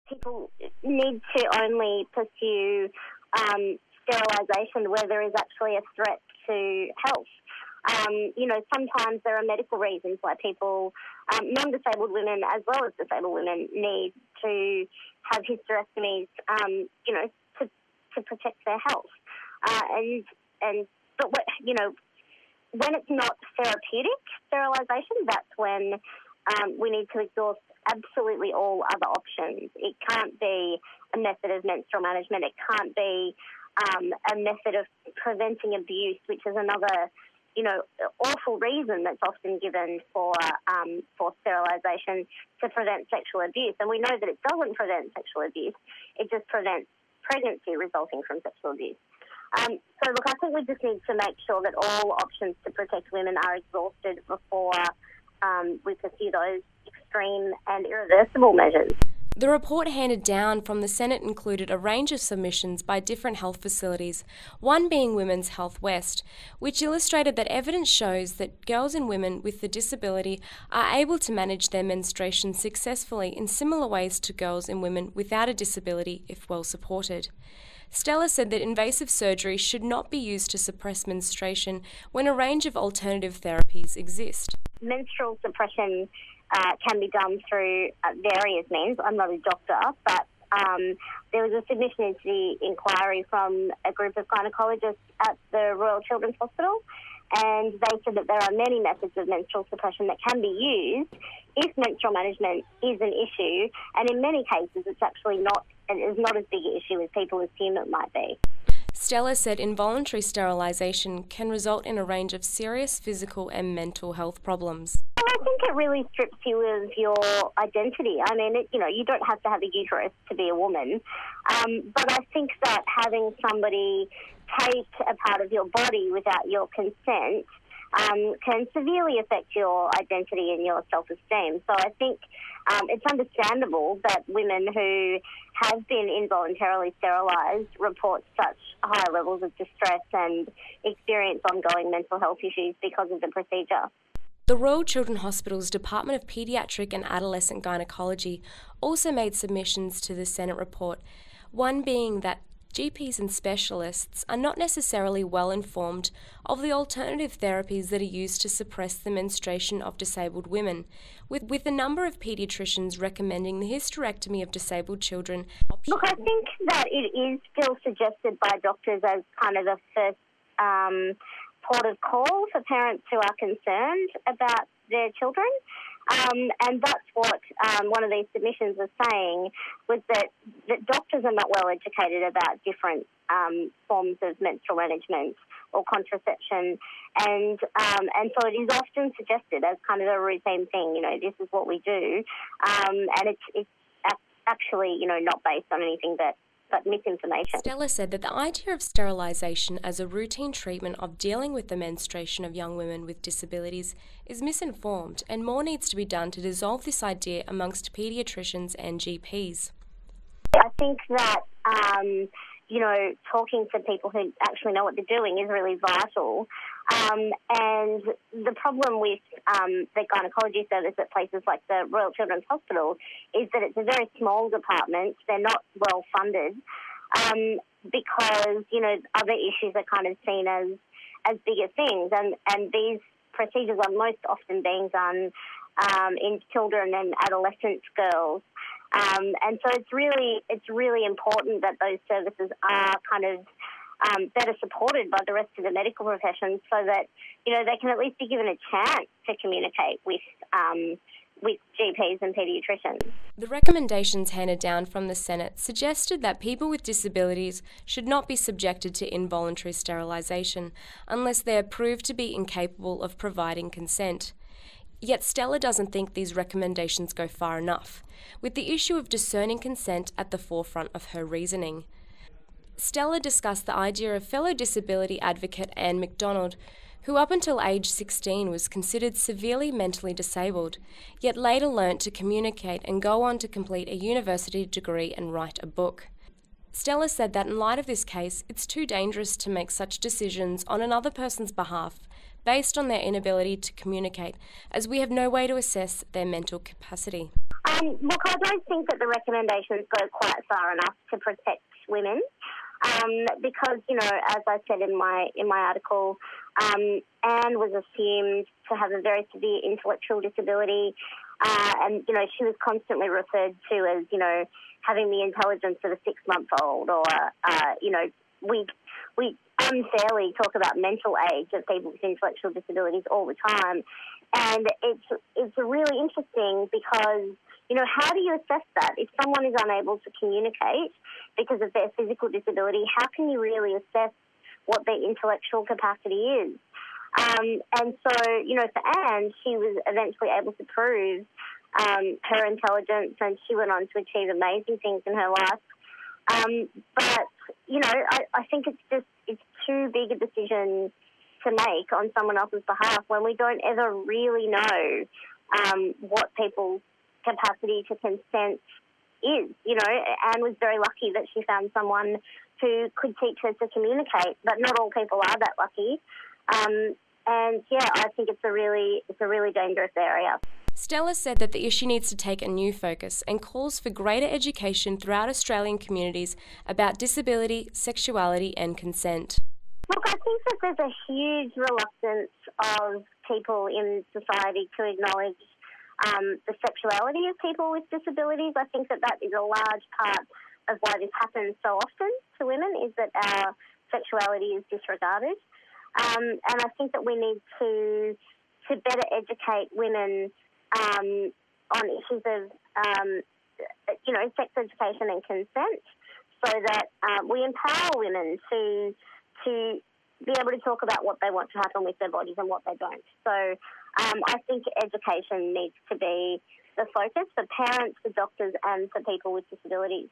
people need to only pursue sterilisation where there is actually a threat to health. Sometimes there are medical reasons why people, non-disabled women as well as disabled women, need to have hysterectomies, to protect their health. When it's not therapeutic sterilisation, that's when we need to exhaust absolutely all other options. It can't be a method of menstrual management. It can't be a method of preventing abuse, which is another, awful reason that's often given for sterilisation, to prevent sexual abuse. And we know that it doesn't prevent sexual abuse. It just prevents pregnancy resulting from sexual abuse. So, look, I think we just need to make sure that all options to protect women are exhausted before we pursue those extreme and irreversible measures. The report handed down from the Senate included a range of submissions by different health facilities, one being Women's Health West, which illustrated that evidence shows that girls and women with the disability are able to manage their menstruation successfully in similar ways to girls and women without a disability if well supported. Stella said that invasive surgery should not be used to suppress menstruation when a range of alternative therapies exist. Menstrual suppression can be done through various means. I'm not a doctor, but there was a submission into the inquiry from a group of gynecologists at the Royal Children's Hospital, and they said that there are many methods of menstrual suppression that can be used if menstrual management is an issue, and in many cases it's actually not as big an issue as people assume it might be. Stella said involuntary sterilisation can result in a range of serious physical and mental health problems. I think it really strips you of your identity. I mean, you don't have to have a uterus to be a woman, but I think that having somebody take a part of your body without your consent can severely affect your identity and your self-esteem. So I think it's understandable that women who have been involuntarily sterilised report such high levels of distress and experience ongoing mental health issues because of the procedure. The Royal Children's Hospital's Department of Paediatric and Adolescent Gynecology also made submissions to the Senate report, one being that GPs and specialists are not necessarily well informed of the alternative therapies that are used to suppress the menstruation of disabled women, with a number of paediatricians recommending the hysterectomy of disabled children. Look, I think that it is still suggested by doctors as kind of a first port of call for parents who are concerned about their children. And that's what one of these submissions was saying, was that doctors are not well educated about different forms of menstrual management or contraception, and so it is often suggested as kind of a routine thing. This is what we do, and it's actually not based on anything but misinformation. Stella said that the idea of sterilisation as a routine treatment of dealing with the menstruation of young women with disabilities is misinformed, and more needs to be done to dissolve this idea amongst paediatricians and GPs. I think that, talking to people who actually know what they're doing is really vital. And the problem with the gynecology service at places like the Royal Children's Hospital is that it's a very small department. They're not well funded because, other issues are kind of seen as bigger things. And these procedures are most often being done in children and adolescent girls. And so it's really important that those services are kind of better supported by the rest of the medical profession, so that they can at least be given a chance to communicate with GPs and paediatricians. The recommendations handed down from the Senate suggested that people with disabilities should not be subjected to involuntary sterilisation unless they are proved to be incapable of providing consent. Yet Stella doesn't think these recommendations go far enough, with the issue of discerning consent at the forefront of her reasoning. Stella discussed the idea of fellow disability advocate Anne MacDonald, who up until age 16 was considered severely mentally disabled, yet later learnt to communicate and go on to complete a university degree and write a book. Stella said that in light of this case, it's too dangerous to make such decisions on another person's behalf based on their inability to communicate, as we have no way to assess their mental capacity. Look, I don't think that the recommendations go quite far enough to protect women, because, you know, as I said in my article, Anne was assumed to have a very severe intellectual disability, and, you know, she was constantly referred to as, you know, having the intelligence of a 6-month-old, or, you know, we unfairly talk about mental age of people with intellectual disabilities all the time. And it's really interesting because, you know, how do you assess that? If someone is unable to communicate because of their physical disability, how can you really assess what their intellectual capacity is? And so, you know, for Anne, she was eventually able to prove her intelligence, and she went on to achieve amazing things in her life. But, you know, I think it's too big a decision to make on someone else's behalf when we don't ever really know what people's capacity to consent is. You know, Anne was very lucky that she found someone who could teach her to communicate, but not all people are that lucky. And yeah, I think it's a really dangerous area. Stella said that the issue needs to take a new focus and calls for greater education throughout Australian communities about disability, sexuality and consent. Look, I think that there's a huge reluctance of people in society to acknowledge the sexuality of people with disabilities. I think that is a large part of why this happens so often to women, is that our sexuality is disregarded. And I think that we need to better educate women on issues of, you know, sex education and consent, so that we empower women to be able to talk about what they want to happen with their bodies and what they don't. So I think education needs to be the focus for parents, for doctors and for people with disabilities.